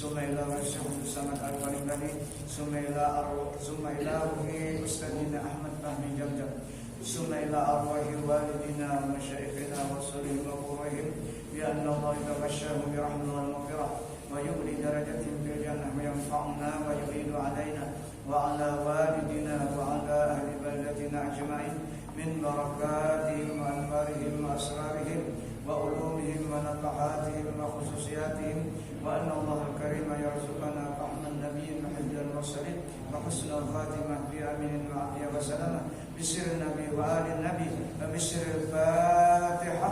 ثم إلى الشيخ السمد الباني ثم إلى روح أستاذنا أحمد فهمي جمجم ثم إلى أرواح والدنا ومشايخنا ورسولهم وقرائهم بأن الله يتغشاهم برحمة والمغفرة ويغني درجتهم في الجنة وينفعنا ويعيد علينا وعلى والدنا وعلى أهل بلدتنا أجمعين من بركاتهم وأنوارهم وأسرارهم وعلومهم ونفحاتهم وخصوصياتهم وأن الله الكريم يرزقنا فهم النبي وحفظ المرسلين وحسن الخاتمة في أمين وعافية وسلامة بسر النبي وآل النبي وبسر الفاتحة.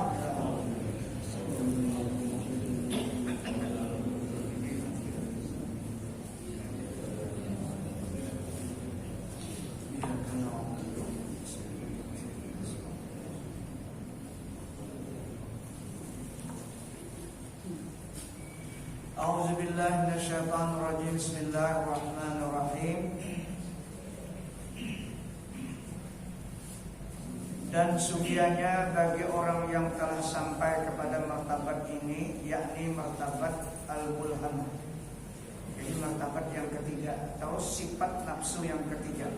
A'udzubillahi minasyaitonirrajim. Bismillahirrahmanirrahim. Dan sugianya bagi orang yang telah sampai kepada martabat ini, yakni martabat al-mulhamah. Jadi martabat yang ketiga atau sifat nafsu yang ketiga.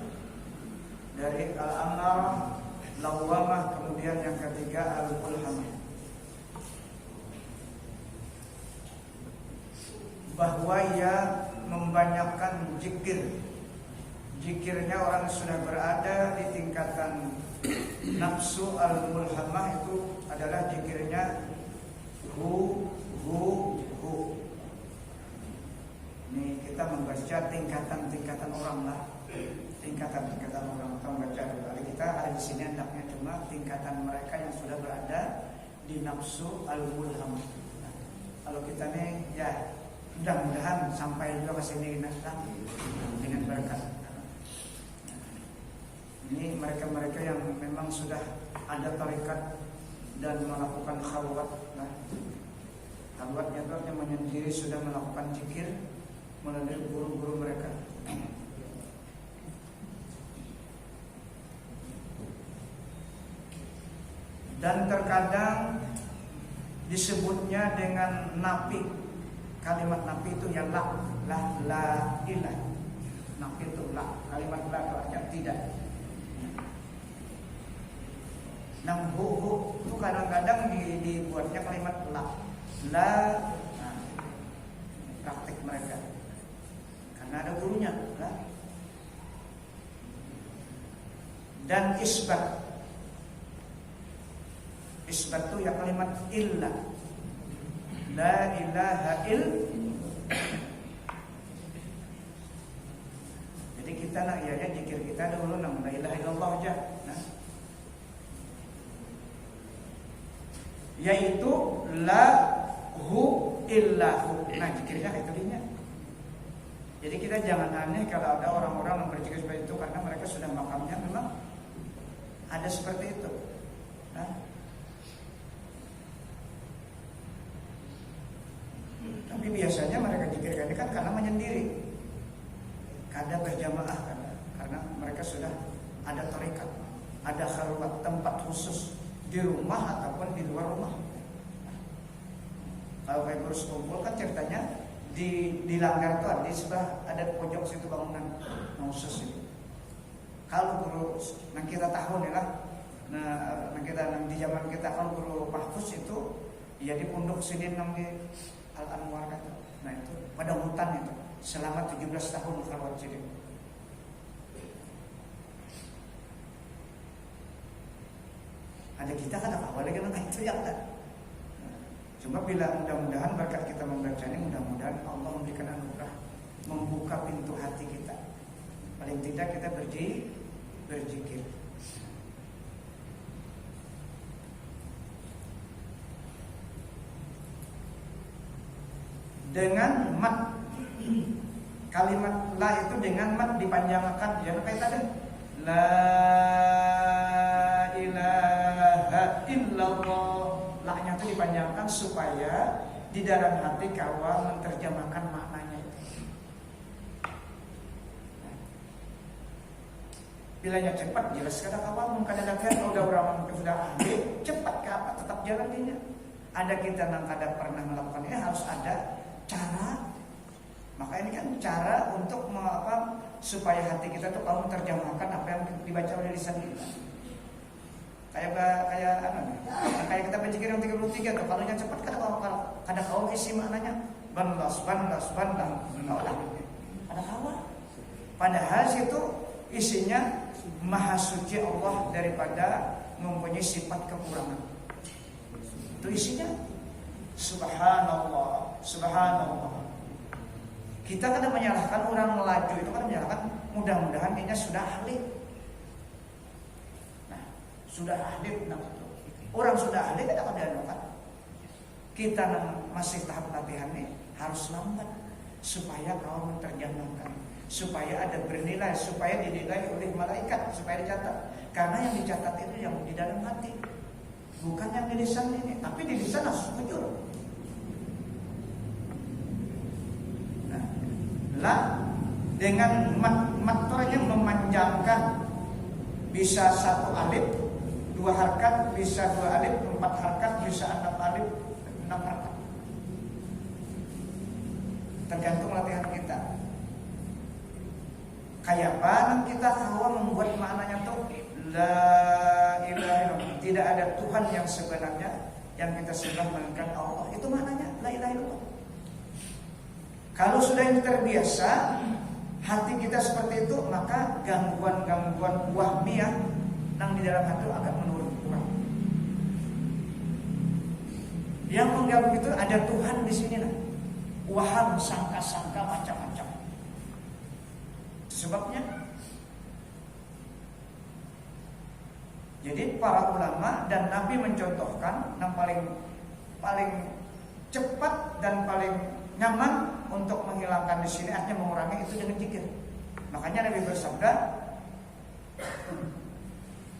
Dari al-amarah, lawamah, kemudian yang ketiga al-mulhamah. Bahwa ia membanyakkan zikir. Zikirnya orang sudah berada di tingkatan nafsu al-mulhamah itu adalah zikirnya hu. Ini kita membaca tingkatan orang lah. Tingkatan orang kita membaca dulu. Kita ada di sini hendaknya cuma tingkatan mereka yang sudah berada di nafsu al-mulhamah. Nah, kalau kita nih ya mudah-mudahan sampai juga ke sini dengan berkat. Ini mereka-mereka yang memang sudah ada tarikat dan melakukan khalwat. Nah, khalwatnya itu artinya menyendiri sudah melakukan zikir melalui guru-guru mereka. Dan terkadang disebutnya dengan nafi. Kalimat nafi itu yang la ilah. Nafi itu la. Kalimat la itu artinya tidak. Nah, hu itu kadang-kadang dibuatnya kalimat la. Nah, praktik mereka. Karena ada gurunya, la. Dan isbat. Isbat itu ya kalimat illa. La ilaha Jadi kita nak ya zikir kita dulu nama la ilaha illallah aja. Nah, yaitu la hu illahu. Nah, zikirnya itu dia. Jadi kita jangan aneh kalau ada orang-orang yang berzikir seperti itu karena mereka sudah makamnya memang ada seperti itu. Nah, tapi biasanya mereka zikirkan kan karena menyendiri, kadang berjamaah karena mereka sudah ada tarekat, ada khalwat, tempat khusus di rumah ataupun di luar rumah. Kalau kayak guru kumpul kan ceritanya di langgar tuh di sebelah ada pojok situ bangunan khusus itu. Kalau guru, nah kita tahu nih lah, nah kita di zaman kita kan guru mahfuz itu ya di pondok sini namanya Al-Anwar kata. Nah itu pada hutan itu selama 17 tahun khalwat jadi. Ada kita kan apa lagi kan itu yang ada. Cuma bila mudah-mudahan berkat kita membaca ini, mudah-mudahan Allah memberikan anugerah membuka pintu hati kita. Paling tidak kita berzikir. Dengan mat, kalimat la itu dengan mat dipanjangkan, ya kayak tadi la ilaha illallah, la-nya itu dipanjangkan supaya di dalam hati kawal menerjemahkan maknanya itu. Bilanya cepat jelas kada kawal mungkin ada kalau udah orang sudah ahli cepat ke apa tetap jalan dia. Ada kita yang kada pernah melakukan ini harus ada cara Maka ini kan cara untuk supaya hati kita tuh kalau menerjemahkan apa yang dibaca oleh lisan kita. Kayak kita berzikir yang 33 tuh, kalau yang cepat kadang kau isi maknanya bandas. Padahal situ isinya maha suci Allah daripada mempunyai sifat kekurangan. Itu isinya subhanallah. Kita kadang menyalahkan orang melaju itu kan menyalahkan, mudah-mudahan dia sudah ahli. Nah, sudah ahli orang sudah ahli kita akan dianukan. Kita masih tahap latihan nih harus lambat supaya kau menerjemahkan, supaya ada bernilai, supaya dinilai oleh malaikat, supaya dicatat. Karena yang dicatat itu yang di dalam hati, bukan yang di lisan ini. Tapi di lisan harus jujur. Dengan maktornya memanjangkan, bisa 1 alif 2 harkat, bisa 2 alif 4 harkat, bisa 6 alif 6 harkat. Tergantung latihan kita. Kayak apa kita tahu membuat maknanya tuh la ilaha illallah, tidak ada Tuhan yang sebenarnya yang kita sembah melainkan Allah. Itu maknanya la ilaha illallah. Kalau sudah ini terbiasa hati kita seperti itu, maka gangguan-gangguan wahmiyah yang di dalam hati agak menurun kurang. Yang mengganggu itu ada Tuhan di sini lah. Waham, sangka-sangka macam-macam. Sebabnya jadi para ulama dan Nabi mencontohkan yang paling cepat dan paling nyaman untuk menghilangkan di sini, artinya mengurangi itu dengan zikir. Makanya Nabi bersabda,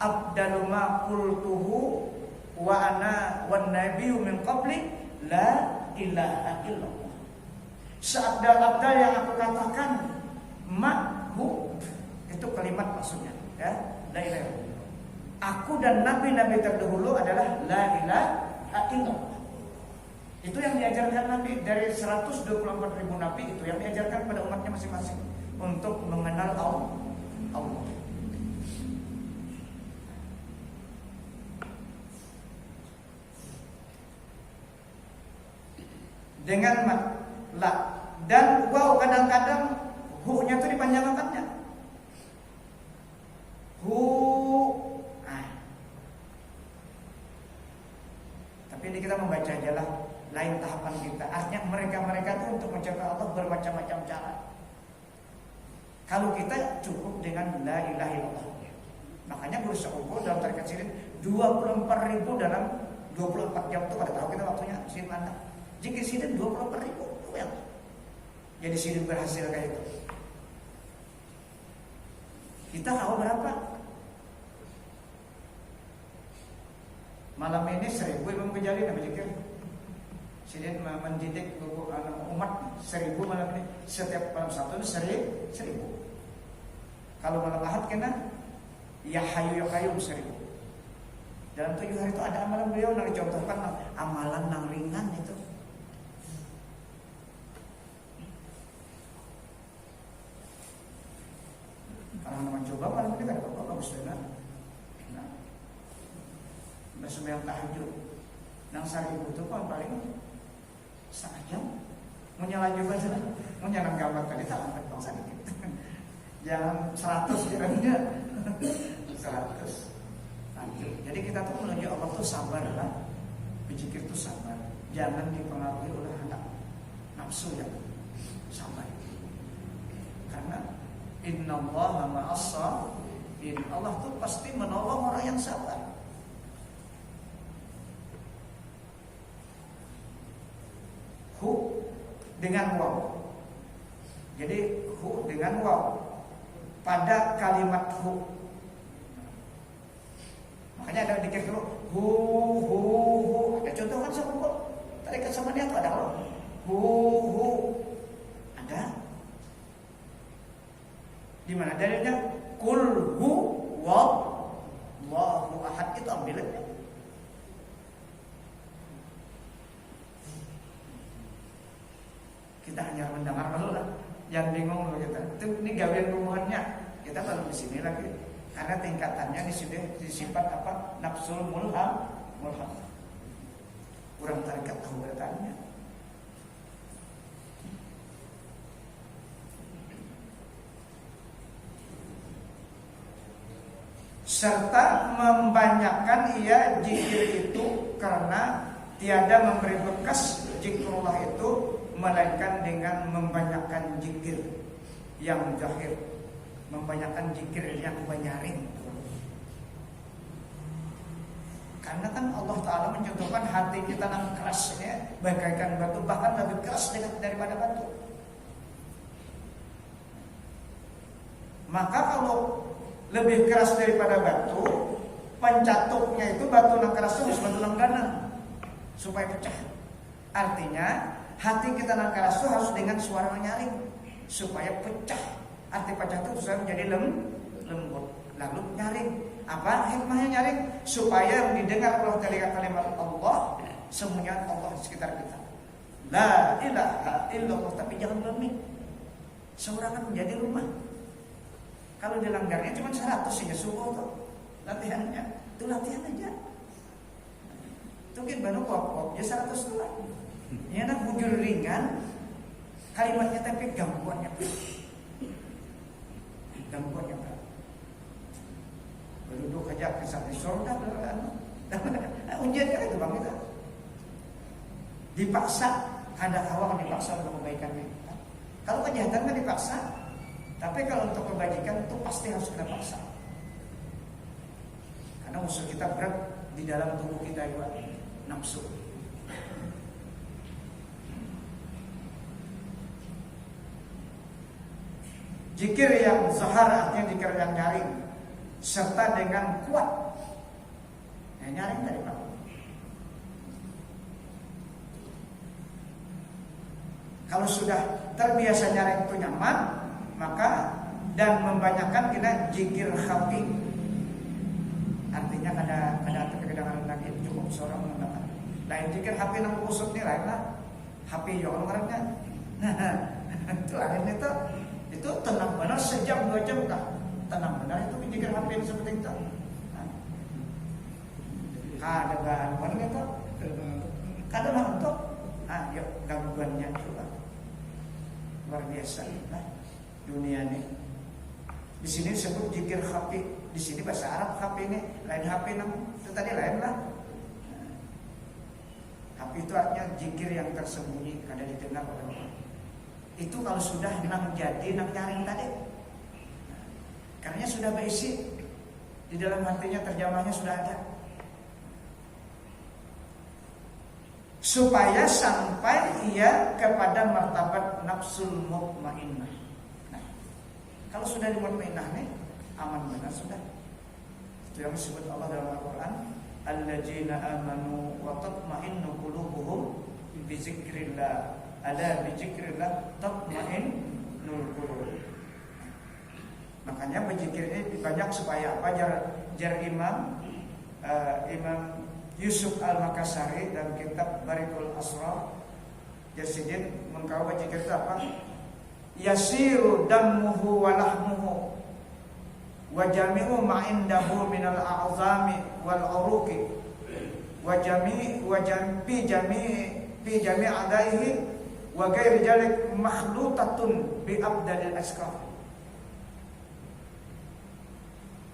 "Abdalu ma qultuhu wa ana wan nabiyyu min qabli la ilaha illallah." Seabdal-abdal yang aku katakan ma'hu, itu kalimat maksudnya, ya, la ilaha illallah. Aku dan nabi-nabi terdahulu adalah la ilaha illallah. Itu yang diajarkan Nabi dari 124.000 Nabi, itu yang diajarkan pada umatnya masing-masing untuk mengenal Allah. Dengan la dan waw, kadang-kadang hu-nya itu dipanjangkannya. Hu. Tapi ini kita membaca aja lah. Lain tahapan kita. Artinya mereka itu untuk mencapai Allah bermacam-macam cara. Kalau kita cukup dengan la ilaha illallah. Makanya guru Syekh dalam tarekat sirin 24.000 dalam 24 jam itu pada tahu kita waktunya sirin mana. Jika sirin 24.000 ya. Jadi sirin berhasil kayak itu. Kita tahu berapa? Malam ini 1000 Imam Ghazali Nabi zikir. Sirin mendidik umat 1000 malam ini. Setiap malam satu itu 1000. Kalau malam Ahad kena ya hayu ya qayyum 1000. Dalam 7 hari itu ada amalan beliau yang dicontohkan, amalan yang ringan itu. Kalau mencoba malam ini kan bagus benar. Bersembahyang tahajud. Nang 1000 itu paling setengah jam. Mau nyala juga saja. Mau nyala gambar tadi tak angkat bangsa dikit. Jangan 100 kiranya. 100. Lanjut. Jadi kita tuh menuju Allah tuh sabar lah. Berzikir tuh sabar. Jangan dipengaruhi oleh anak nafsu ya. Sabar. Karena innallaha ma'as-sabirin. Allah tuh pasti menolong orang yang sabar. Hu dengan waw. Jadi hu dengan waw pada kalimat hu. Makanya ada dikir dulu hu. Ada contoh kan sama tarekat sama dia tuh ada loh. Hu. Ada. Di mana dalilnya? Qul hu wallahu ahad, itu ambilnya. Kita hanya mendengar dulu lah. Yang bingung loh kita. Itu ini gawean rumuhannya. Kita baru di sini lagi. Karena tingkatannya di sifat apa? Nafsul mulham. Kurang tarikat tahu bertanya. Serta membanyakkan ia zikir itu karena tiada memberi bekas zikrullah itu melainkan dengan membanyakkan zikir yang zahir, membanyakkan zikir yang menyaring. Karena kan Allah Ta'ala mencontohkan hati kita yang keras ini bagaikan batu, bahkan lebih keras daripada batu. Maka kalau lebih keras daripada batu, pencatuknya itu batu yang keras itu batu yang ganas supaya pecah. Artinya hati kita yang keras itu harus dengan suara nyaring supaya pecah. Arti pecah itu supaya menjadi lembut. Lalu nyaring. Apa hikmahnya nyaring? Supaya didengar oleh telinga kalimat Allah, semuanya Allah di sekitar kita. La ilaha illallah, tapi jangan lemih. Seorangan menjadi rumah. Kalau dilanggarnya cuma 100 saja subuh tuh latihannya. Itu latihan aja. Itu kan baru pokok ya 100 tuh lah. Ini anak bujur ringan, kalimatnya tapi gangguannya berat. Gangguannya berat. Berduduk aja ke satu surga, ujiannya itu bang kita. Dipaksa, ada awal dipaksa untuk kebaikannya. Kalau kejahatan kan dipaksa, tapi kalau untuk kebajikan itu pasti harus kita paksa. Karena musuh kita berat di dalam tubuh kita juga, nafsu. Zikir yang zahar artinya zikir yang nyaring, serta dengan kuat. Nyaring dari mana? Kalau sudah terbiasa nyaring itu nyaman, maka dan membanyakkan kita zikir khafi. Artinya ada kedengaran lagi cukup seorang mengatakan. Lain zikir khafi nang kusut ni lain lah. Khafi yo orangnya. Itu lain itu tenang benar sejam 2 jam kah? Tenang benar itu zikir khafi seperti itu. Ada gangguan itu. Kadang untuk yuk gangguannya juga luar biasa. Dunia ini. Di sini disebut zikir khafi. Di sini bahasa Arab khafi ini lain khafi itu tadi lain lah. Khafi itu artinya zikir yang tersembunyi, kada didengar oleh orang. Itu kalau sudah nang jadi nang nyaring tadi. Karena sudah berisi di dalam hatinya, terjemahnya sudah ada. Supaya sampai ia kepada martabat nafsul mutmainnah. Kalau sudah di mutmainnah nih, aman benar sudah. Itu yang disebut Allah dalam Al-Quran, alladzina amanu wa tatma'innu qulubuhum bi dzikrillah. Ada bi dzikrillah tatma'innul qulub. Makanya berzikir ini banyak supaya apa? Jar Imam Yusuf Al-Makassari dalam kitab Barikul Asrar, Jasidin mengkau berzikir itu apa? Yasiru dammuhu wa lahmuhu wa jami'u ma indahu minal a'zami wal uruqi wa fi jami' adaihi wa ghairi jalik makhlutatun bi abdalil askar.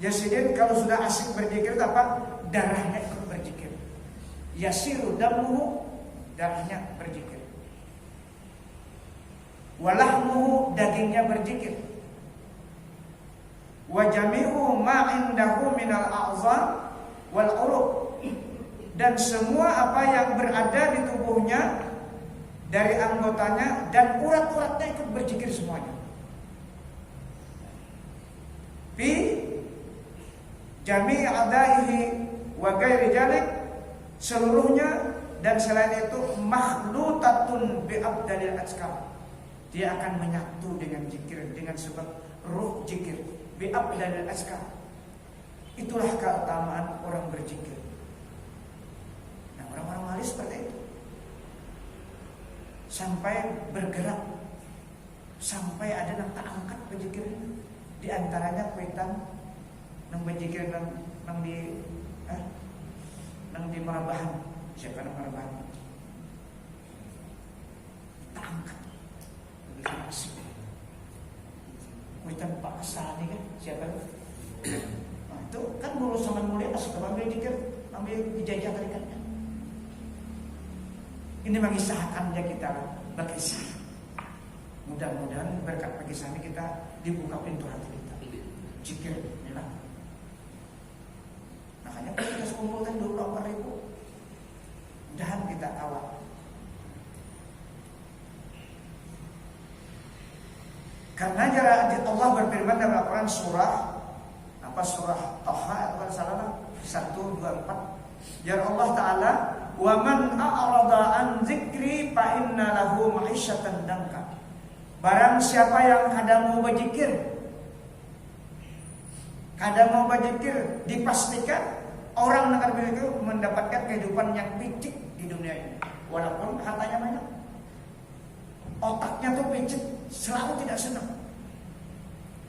Yasidin kalau sudah asik berzikir apa? Darahnya ikut berzikir. Yasiru dammuhu, darahnya berzikir. Walahmuhu, dagingnya berzikir. Wa jami'u ma indahu minal a'zam wal uruq, dan semua apa yang berada di tubuhnya dari anggotanya dan urat-uratnya ikut berzikir semuanya. Fi jami' adaihi wa ghairi jalik, seluruhnya dan selain itu makhlutatun bi abdalil azkar. Dia akan menyatu dengan zikir, dengan sebab ruh zikir bi abdalil azkar. Itulah keutamaan orang berzikir. Nah, orang-orang walis seperti itu. sampai bergerak, sampai ada yang tak angkat berzikir. Di antaranya kuitan nang berzikir nang di Marabahan. Siapa nang Marabahan? Tak angkat. Begitu asik. Kuitan Pak Asani kan? Siapa? Nah, itu kan guru sangat mulia, asik ambil zikir, ambil ijazah tadi kan. Ini mengisahkan aja kita berkisah. Mudah-mudahan berkat berkisah ini kita dibuka pintu hati kita. Zikir, ya. Makanya kita kumpulkan 24.000. Mudahan kita kawal. Karena Allah berfirman dalam Al-Quran surah Taha atau salah 124. Jar Allah Ta'ala, wa man a'rada an dzikri fa inna lahu ma'isyatan danka. Barang siapa yang kadang mau berzikir, dipastikan orang yang berzikir mendapatkan kehidupan yang picik di dunia ini. Walaupun hartanya banyak, otaknya tuh picik, selalu tidak senang,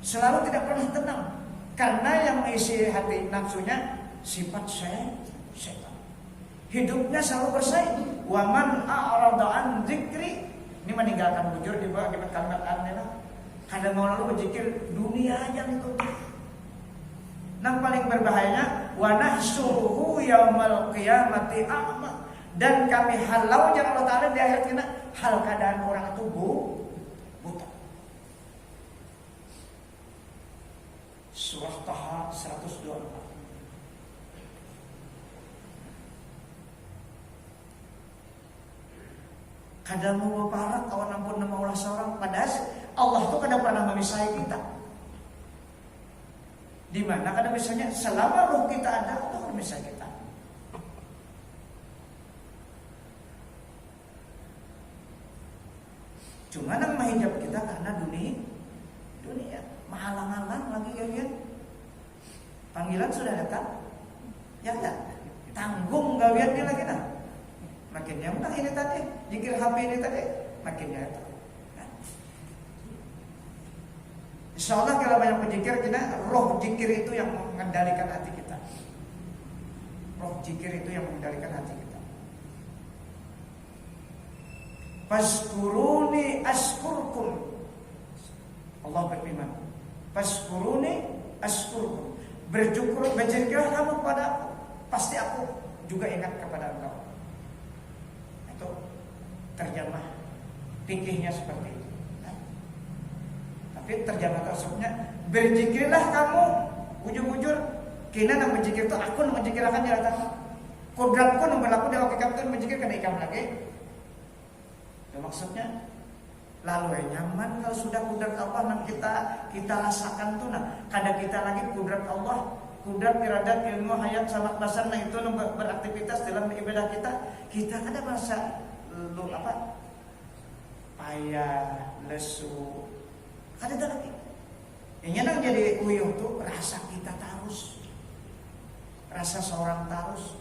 selalu tidak pernah tenang. Karena yang mengisi hati nafsunya sifat setan. Hidupnya selalu bersaing. Wa man a'rada an dzikri, ini meninggalkan bujur di bawah kalimat an-nila. Kadang mau lalu berzikir dunia aja itu. Yang paling berbahayanya wa nahsyuruhu yaumal qiyamati a'ma, dan kami halau jangan Allah Ta'ala di akhirat kena hal keadaan orang itu buta. Surah Taha 124. Kadang mau baparat awan ampun nama ulah seorang, padahal Allah itu kadang pernah memisahkan kita. Di mana kadang misalnya selama roh kita ada, Allah akan memisahkan kita. Cuma yang menghijab kita karena dunia mahalang-halang lagi kalian. Panggilan sudah datang, ya enggak? Tanggung gawiannya lagi nah. Makin nyaman ini tadi, zikir HP ini tadi, makin datang. Insya Allah kalau banyak berzikir, kita roh zikir itu yang mengendalikan hati kita. Roh zikir itu yang mengendalikan hati kita. Fazkuruni askurkum. Allah berfirman, fazkuruni askurkum. Berzikirlah kamu kepada aku, pasti aku juga ingat kepada engkau. Itu terjemah fikihnya seperti itu. Nah, tapi terjemah tersebutnya berzikirlah kamu, ujung-ujung kena nang berzikir itu aku nang berzikir akan jalan. Kodratku nang berlaku di waktu kamu berzikir kada ikam lagi. Maksudnya lalu nyaman kalau sudah kudrat Allah yang kita rasakan tuh nah kadang kita lagi kudrat Allah, kudrat iradat ilmu hayat salat basar nah itu beraktivitas dalam ibadah kita ada merasa payah, lesu, ada lagi. Yang yang jadi uyuh tuh rasa kita tarus, rasa seorang tarus.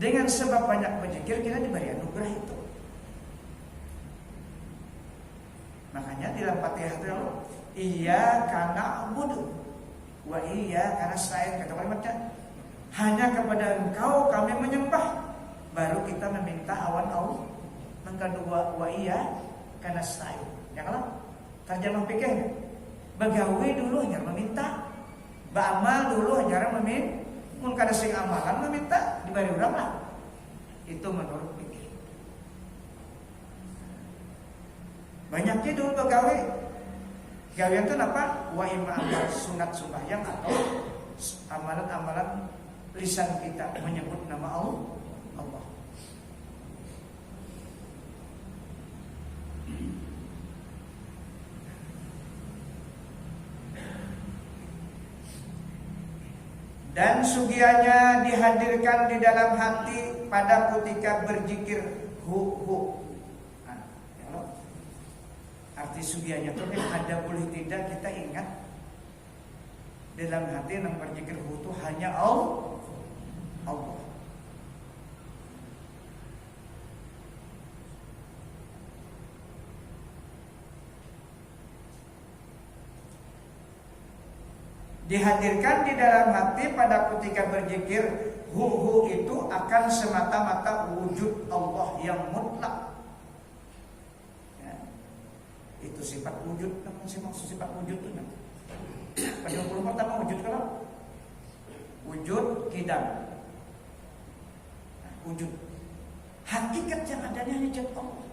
Dengan sebab banyak berzikir kita diberi anugerah itu. Makanya dalam Fatihah itu iyyaka na'budu wa iyyaka nasta'in, kata kalimatnya hanya kepada Engkau kami menyembah, baru kita meminta awan Allah. Yang kedua wa iyyaka nasta'in. Ya kalau terjemah fikih begawi dulu hanya meminta, beramal dulu hanya meminta. Mun kada sing amalan meminta diberi urang lah. Itu menurut fikih. Banyaknya dulu pegawai. Gawean itu apa? Wa imma amal sunat sembahyang atau amalan-amalan lisan kita menyebut nama Allah. Dan sugianya dihadirkan di dalam hati pada ketika berzikir hu. Nah, ya, arti sugianya itu kan ada boleh tidak kita ingat dalam hati yang berzikir hu itu hanya Allah. dihadirkan di dalam hati pada ketika berzikir, hu itu akan semata-mata wujud Allah yang mutlak. Ya. Itu sifat wujud, maksud sifat wujud itu. Pada 20 pertama wujud kalau wujud kidam. Nah, wujud hakikat yang adanya hanya zat Allah.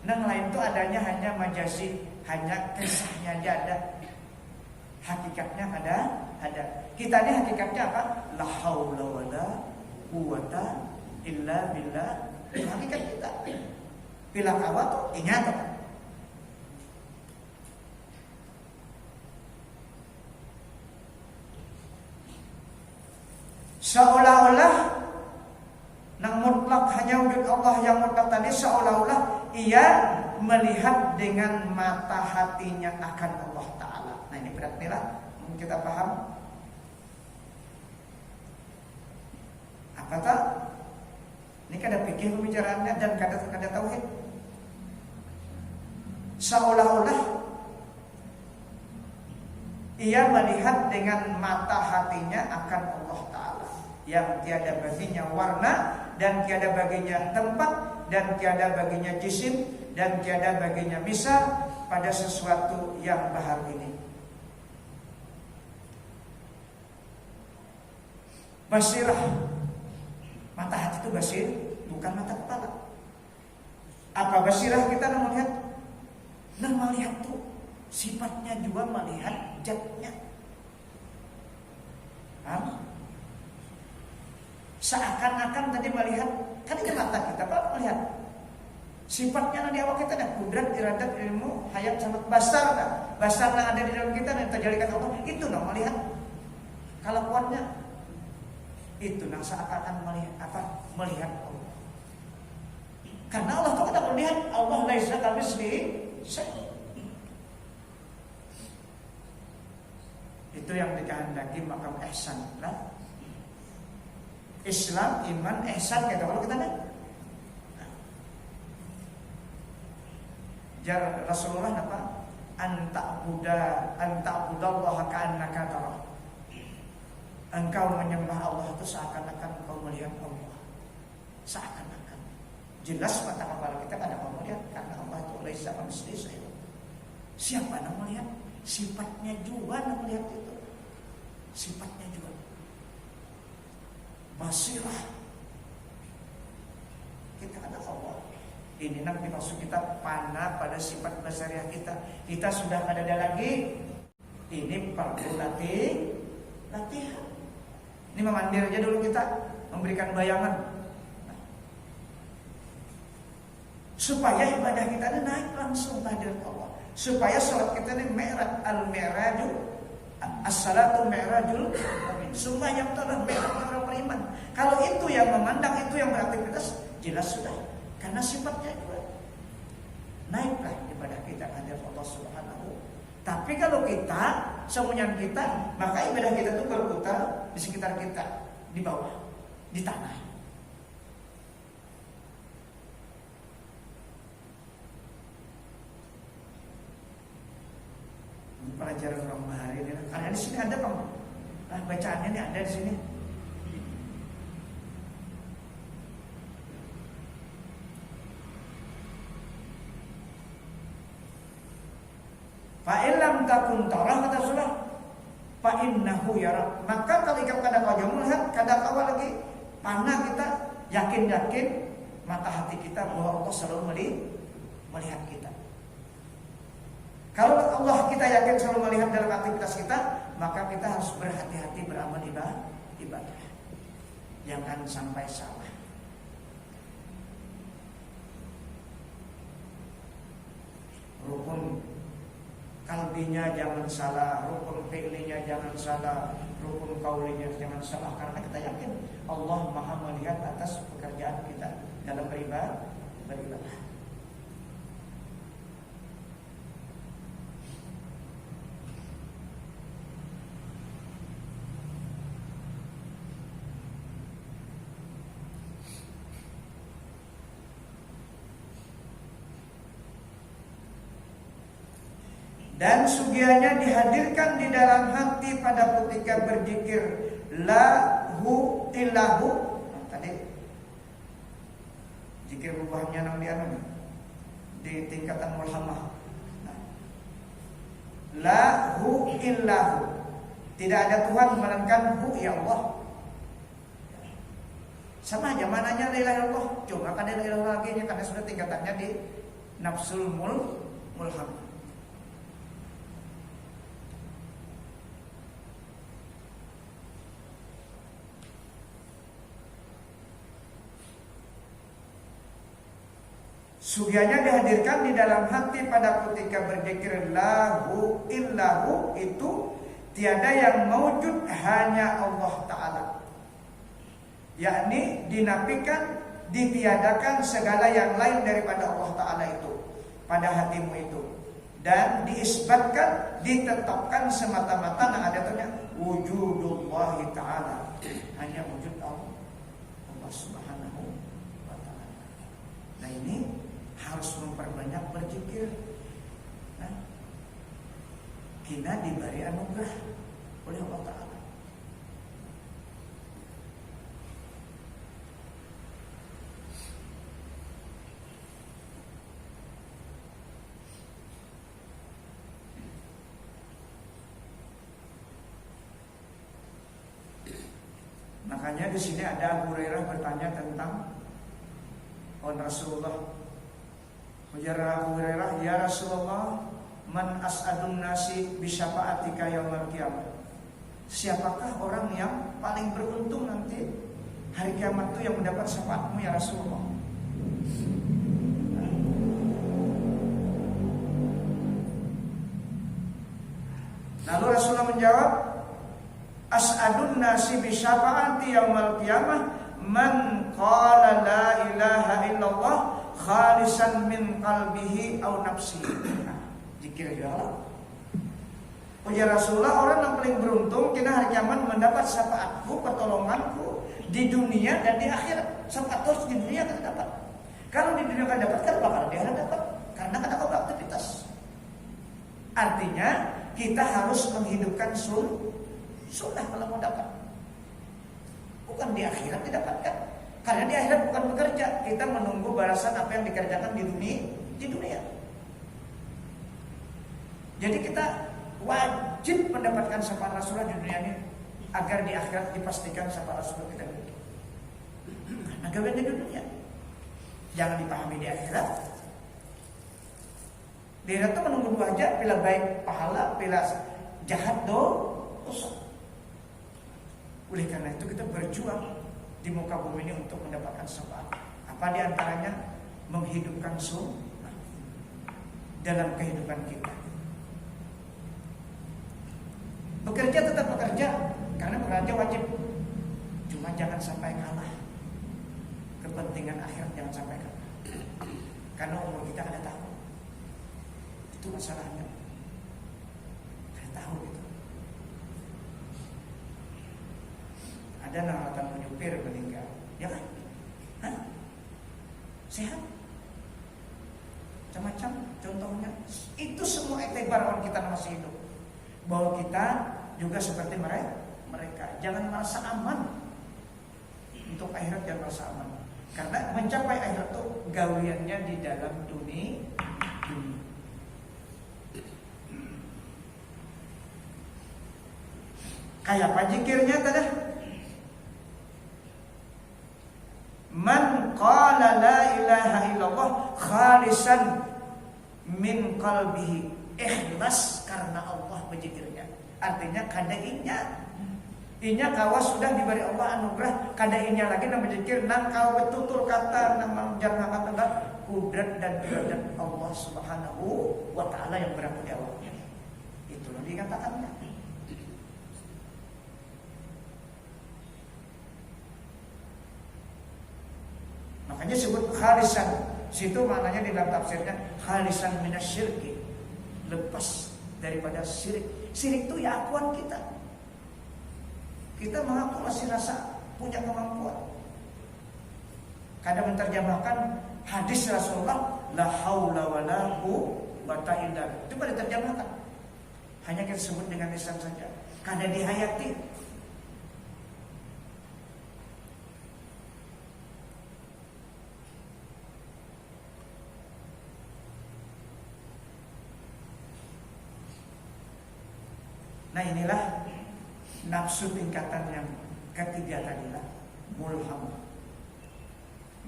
Yang lain itu adanya hanya majasi, hanya kisahnya aja ada. Hakikatnya ada. Kita ini hakikatnya apa? La haula wala quwata illa billah. Itu hakikat kita. Bila kawa tuh ingat apa? Seolah-olah nang mutlak hanya wujud Allah yang mutlak tadi, seolah-olah ia melihat dengan mata hatinya akan Allah Ta'ala. Nah ini berarti lah kita paham apa tak? Ini kada pikir pembicaraannya dan kada tauhid. Seolah-olah ia melihat dengan mata hatinya akan Allah Ta'ala yang tiada baginya warna dan tiada baginya tempat dan tiada baginya jisim dan tiada baginya misal pada sesuatu yang baharu ini. Basirah, mata hati itu basir, bukan mata kepala. Apa basirah kita melihat? Nah melihat tuh sifatnya juga melihat zatnya. Seakan-akan tadi melihat, kan ini mata kita Pak melihat sifatnya di awal kita ada kudrat, iradat, ilmu, hayat, sama basar kan? Basar yang ada di dalam kita dan terjadikan Allah itu melihat. Kalau kuatnya itu seakan-akan melihat apa? Melihat Allah. Karena Allah itu kita melihat Allah laisa kamitslihi syai'. Itu yang dikehendaki makam ihsan lah. Islam, iman, ihsan kata kalau kita jar Rasulullah apa? Anta'budallaha ka'annaka tarah. Engkau menyembah Allah itu seakan-akan engkau melihat Allah. Seakan-akan. Jelas mata kepala kita kada mau melihat karena Allah itu laisa kamitslihi syai'. Siapa yang melihat? Sifatnya juga yang melihat itu. Sifatnya juga. Basirah. Kita ada Allah. Ini nanti maksud kita panah pada sifat basariah kita. Kita sudah ada lagi. Ini perlu latihan. Ini memandir aja dulu kita, memberikan bayangan. Supaya ibadah kita ini naik langsung kehadirat Allah. Supaya sholat kita ini mi'raj al-mi'raju as-salatu mi'rajul mu'min. Sumpah yang itu adalah mi'raj orang beriman. Kalau itu yang memandang, itu yang beraktivitas, jelas sudah. Karena sifatnya juga. Naiklah ibadah kita kehadirat Allah Subhanahu. Tapi kalau kita, semuanya kita, maka ibadah kita itu berputar di sekitar kita, di bawah, di tanah. Pelajaran orang hari ini. Karena di sini ada kamu. Nah, bacaannya ini ada di sini. Fa illam takun tarah kata Rasulullah, fa innahu yara. Maka kalau ikat kada kau melihat, kada kau lagi panah kita yakin mata hati kita bahwa Allah selalu melihat kita. Kalau Allah kita yakin selalu melihat dalam aktivitas kita, maka kita harus berhati-hati beramal ibadah. Jangan sampai salah. Rukun kalbinya jangan salah, rukun fi'linya jangan salah, rukun kaulinya jangan salah. Karena kita yakin Allah Maha melihat atas pekerjaan kita dalam beribadah. Dan sugianya dihadirkan di dalam hati pada ketika berzikir lahu illahu. Tadi zikir rubahnya nang di tingkatan mulhamah. Lahu illahu. Tidak ada Tuhan melainkan hu, ya Allah. Sama aja mananya la ilaha illallah. Cuma kan la ilaha lagi karena sudah tingkatannya di nafsul mulham. Sugianya dihadirkan di dalam hati pada ketika berzikir lahu illahu, itu tiada yang mawjud hanya Allah Ta'ala, yakni dinafikan, ditiadakan segala yang lain daripada Allah Ta'ala itu pada hatimu itu, dan diisbatkan, ditetapkan semata-mata nah ada tuanya wujudullah Ta'ala, hanya wujud Allah Subhanahu wa Ta'ala. Nah ini harus memperbanyak berzikir. Nah, kita diberi anugerah oleh Allah Ta'ala. Makanya di sini ada Abu Hurairah bertanya tentang Rasulullah. Ujar Abu Hurairah, ya Rasulullah, man as'adun nasi bisyafa'atika yaumil qiyamah. Siapakah orang yang paling beruntung nanti hari kiamat itu yang mendapat syafaatmu ya Rasulullah? Lalu Rasulullah menjawab, as'adun nasi bisyafa'ati yaumil qiyamah man qala la ilaha illallah khalisan min qalbihi au nafsihi. Zikir ya Allah. Oh ya Rasulullah, orang yang paling beruntung kena hari kiamat mendapat syafaatku, pertolonganku di dunia dan di akhirat. Syafaat terus di dunia kan dapat. Kalau di dunia kan dapat, kan bakal di akhirat dapat. Karena kan ada aktivitas. Artinya kita harus menghidupkan sunnah kalau mau dapat. Bukan di akhirat didapatkan. Karena di akhirat bukan bekerja, kita menunggu balasan apa yang dikerjakan di dunia. Jadi kita wajib mendapatkan syafaat Rasulullah di dunia ini agar di akhirat dipastikan syafaat Rasulullah kita. Karena gawean di dunia jangan dipahami di akhirat. Di akhirat itu menunggu dua aja, bila baik pahala, bila jahat dosa. Oleh karena itu kita berjuang di muka bumi ini untuk mendapatkan syafaat. Apa di antaranya? Menghidupkan sunnah dalam kehidupan kita. Bekerja tetap bekerja, karena bekerja wajib. Cuma jangan sampai kalah. Kepentingan akhirat jangan sampai kalah. Karena umur kita ada tahu. Itu masalahnya. Ada tahu gitu. Ada naratan menyupir meninggal, ya kan? Hah? Sehat? Macam-macam contohnya. Itu semua iktibar kita masih hidup. Bahwa kita juga seperti mereka. Jangan merasa aman. Untuk akhirat jangan merasa aman. Karena mencapai akhirat itu gawiannya di dalam dunia. Kayak apa zikirnya tadi? Man qala la ilaha illallah khalisan min qalbihi, ikhlas karena Allah berzikirnya. Artinya kada inya kawa sudah diberi Allah anugerah, kada inya lagi nang berzikir nang kawa betutur kata nang jangan kata kudrat dan iradat Allah Subhanahu wa Ta'ala yang berada di awalnya. Itulah dikatakannya. Makanya sebut khalisan. Situ maknanya di dalam tafsirnya khalisan minasyirki, lepas daripada syirik. Syirik itu ya akuan kita. Kita mengaku masih rasa punya kemampuan. Kadang menerjemahkan hadis Rasulullah la haula wala quwwata illa billah. Coba diterjemahkan. Hanya kita sebut dengan lisan saja, karena dihayati. Nah inilah nafsu tingkatan yang ketiga tadilah, mulhamah.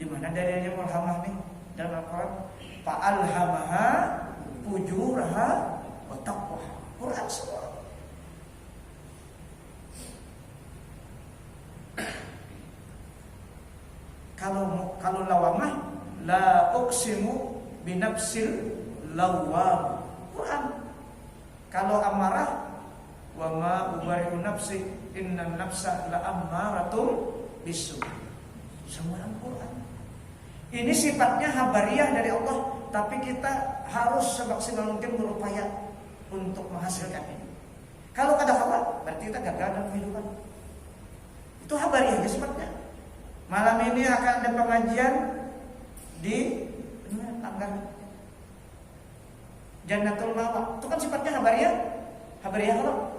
Di mana dalilnya mulhamah nih dalam Al-Quran? Fa'alhamaha fujuraha wa taqwaha. Quran semua. Kalau lawamah, la uqsimu binafsil lawwam. Quran. Kalau amarah, wa ma ubari'u nafsi innan nafsa la ammaratun bisu. Semua Al-Quran. Ini sifatnya habariyah dari Allah, tapi kita harus semaksimal mungkin berupaya untuk menghasilkan ini. Kalau ada hawa, berarti kita gagal dalam kehidupan. Itu habariyah sifatnya. Malam ini akan ada pengajian di Tanggal Jannatul Ma'wa. Itu kan sifatnya habariyah. Habariyah kalau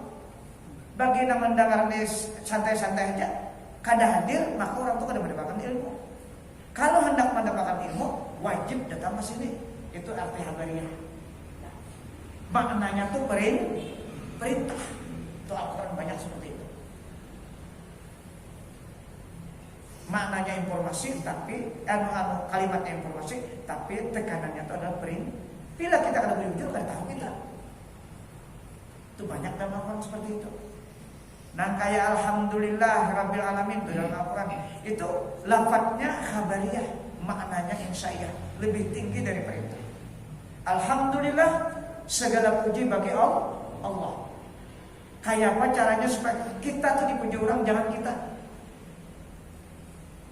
bagi yang mendengar ini santai-santai aja, kada hadir, maka orang itu kada mendapatkan ilmu. Kalau hendak mendapatkan ilmu, wajib datang ke sini. Itu arti habariyah. Maknanya tuh perintah. Itu Al-Quran banyak seperti itu. Maknanya informasi, tapi kalimatnya informasi, tapi tekanannya itu adalah perintah. Bila kita kada jujur, kada tahu kita. Itu banyak dalam Al-Quran seperti itu. Nah kayak Alhamdulillah Rabbil Alamin itu dalam Al-Quran, itu lafadznya khabariyah, maknanya insya'iyah, lebih tinggi dari perintah. Alhamdulillah, segala puji bagi Allah. Kayak apa caranya supaya kita tuh dipuji orang?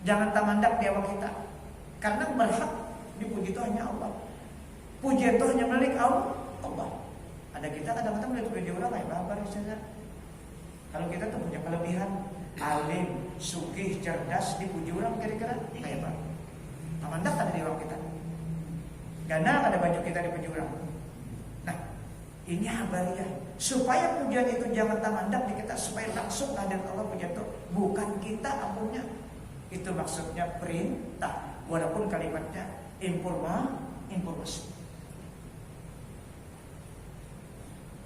Jangan tamandak di awal kita, karena berhak dipuji itu hanya Allah. Pujian itu hanya milik Allah. Ada kita kadang-kadang melihat puji orang kayak apa saja. Kalau kita tuh punya kelebihan, alim, sugih, cerdas, dipuji orang kira-kira kayak apa? Tamandak ada di orang kita. Gana ada baju kita dipuji orang. Nah, ini habariyah. Supaya pujian itu jangan tamandak di kita, supaya langsung ada Allah pujian itu bukan kita ampunya. Itu maksudnya perintah, walaupun kalimatnya informasi.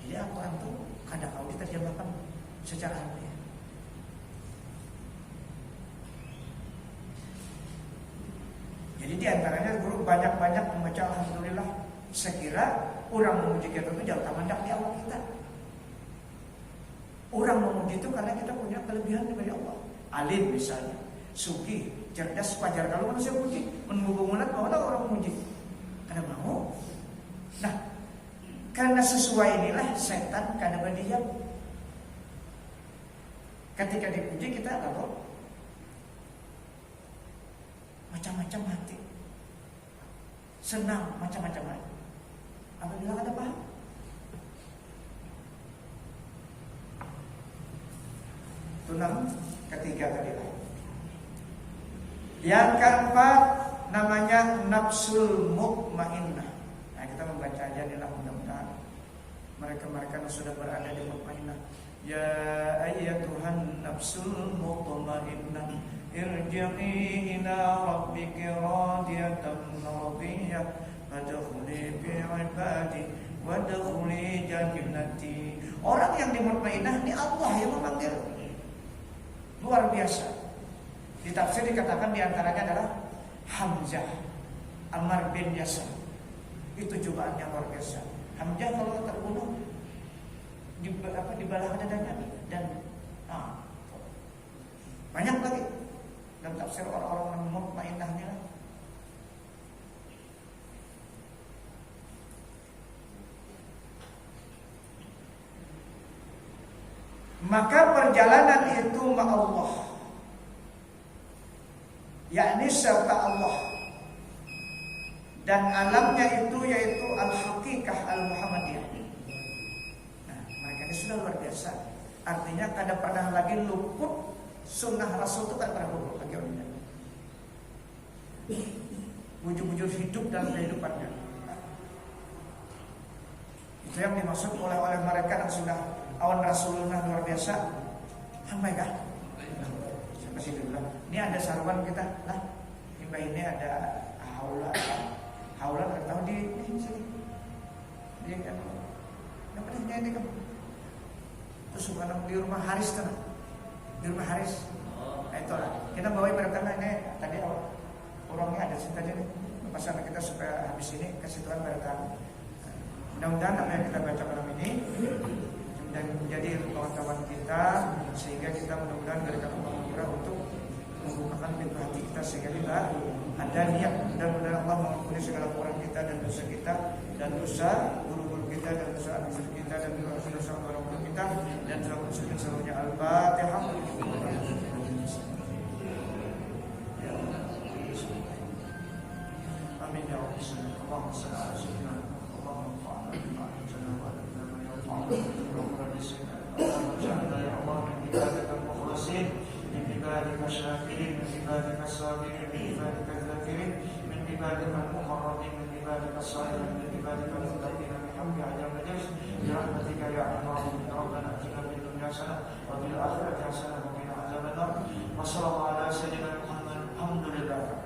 Jadi Al-Quran itu kadang kalau diterjemahkan secara harfiah. Jadi diantaranya guru banyak-banyak membaca Alhamdulillah. Sekira orang memuji kita itu jangan tamandak di awal kita. Orang memuji itu karena kita punya kelebihan dari Allah. Alim misalnya, sugih, cerdas, wajar kalau manusia puji. Menunggu bangunan mau orang memuji, karena mau. Nah, karena sesuai inilah setan karena berdiam. Ketika dipuji kita lalu macam-macam hati, senang macam-macam hati. Apabila ada paham, itu ketiga tadi lah. Yang keempat namanya nafsul mutmainnah. Nah kita membaca aja nih lah, mudah-mudahan mereka yang sudah berada di mutmainnah. Ya ayyatuhan nafsul mutmainnah irji'i ila rabbiki radiyatan radiyah fadkhuli fi ibadi wadkhuli jannati. Orang yang di mutmainnah ini Allah yang memanggil. Luar biasa. Di tafsir dikatakan diantaranya adalah Hamzah, Ammar bin Yasir. Itu cobaannya luar biasa. Hamzah kalau terbunuh dibalah dadanya dan banyak lagi dalam tafsir orang-orang yang mutmainnahnya. Maka perjalanan itu ma Allah, yakni serta Allah, dan alamnya itu yaitu al-haqiqah al-muhammadiyah. Nah, mereka ini sudah luar biasa. Artinya kada pernah lagi luput sunnah Rasul itu, kada pernah luput lagi orangnya. Wujud-wujud hidup dalam kehidupannya. Itu yang dimaksud oleh mereka yang sudah awan Rasulullah luar biasa. Sampai kah? Sampai situ dulu. Ini ada sarwan kita. Nah, ini ada haula. Haula nggak tahu di sini. Dia kan apa namanya ini kan? Terus bukan di rumah Haris kan? Di rumah Haris. Nah itulah. Kita bawa pertama ini tadi orangnya ada sini tadi nih. Pasangan kita supaya habis ini kasih Tuhan berkah. Mudah-mudahan apa yang kita baca malam ini dan menjadi kawan-kawan kita sehingga kita mudah-mudahan berikan kemampuan untuk membukakan pintu hati kita sehingga kita ada niat mudah-mudahan Allah mengampuni segala kurang kita dan dosa guru-guru kita dan dosa anak kita dan dosa orang tua kita dan dosa muslimin seluruhnya. Al-Fatihah. Amin ya Allah. Allahumma shalli ala sayyidina Allahumma fa'alna bima anzalna wa alana ma yanfa'una Allahumma bismillah Allahumma ja'alna ya Allah min ibadika al-mukhlasin min ibadika syakirin min ibadika sabirin min ibadika dzakirin min ibadika al-muqarrabin min ibadika salihin min ibadika al-muttaqin bihamdi ajal majlis bi rahmatika ya arhamar rabbana atina fid dunya hasanah wa fil akhirati hasanah wa qina adzabannar wa sallallahu ala sayyidina Muhammad alhamdulillah.